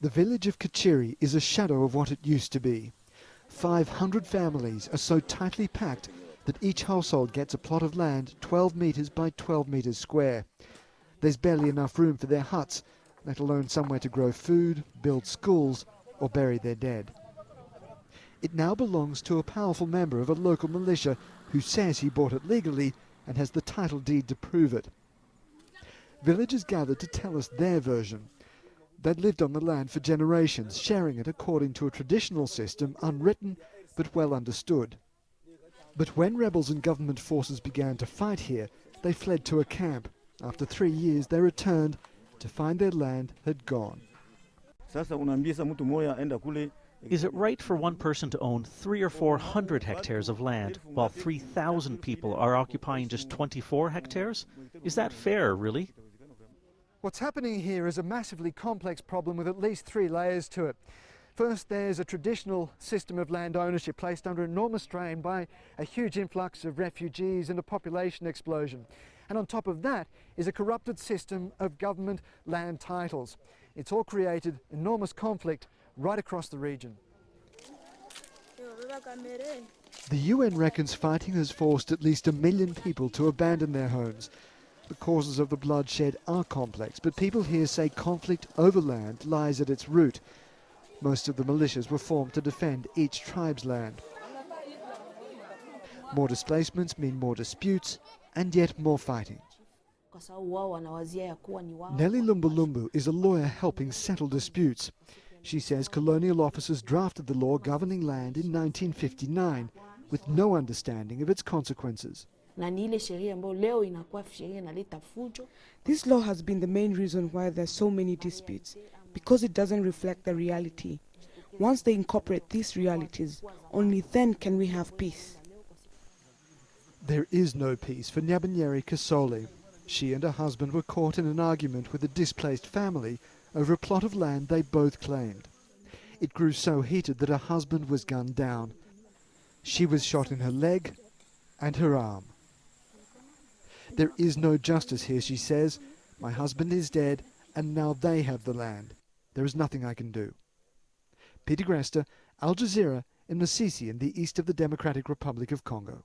The village of Kachiri is a shadow of what it used to be. 500 families are so tightly packed that each household gets a plot of land 12 metres by 12 metres square. There's barely enough room for their huts, let alone somewhere to grow food, build schools, or bury their dead. It now belongs to a powerful member of a local militia who says he bought it legally and has the title deed to prove it. Villagers gathered to tell us their version. They'd lived on the land for generations, sharing it according to a traditional system, unwritten but well understood. But when rebels and government forces began to fight here, they fled to a camp. After 3 years, they returned to find their land had gone. Is it right for one person to own 300 or 400 hectares of land, while 3,000 people are occupying just 24 hectares? Is that fair, really? What's happening here is a massively complex problem with at least 3 layers to it. First, there's a traditional system of land ownership placed under enormous strain by a huge influx of refugees and a population explosion. And on top of that is a corrupted system of government land titles. It's all created enormous conflict right across the region. The UN reckons fighting has forced at least 1 million people to abandon their homes. The causes of the bloodshed are complex, but people here say conflict over land lies at its root. Most of the militias were formed to defend each tribe's land. More displacements mean more disputes and yet more fighting. Nelly LUMBULUMBU is a lawyer helping settle disputes. She says colonial officers drafted the law governing land in 1959 with no understanding of its consequences. This law has been the main reason why there are so many disputes, because it doesn't reflect the reality. Once they incorporate these realities, only then can we have peace. There is no peace for Nyabanyeri Kasole. She and her husband were caught in an argument with a displaced family over a plot of land they both claimed. It grew so heated that her husband was gunned down. She was shot in her leg and her arm. There is no justice here, she says. My husband is dead and now they have the land. There is nothing I can do. Peter Greste, Al Jazeera in Masisi in the east of the Democratic Republic of Congo.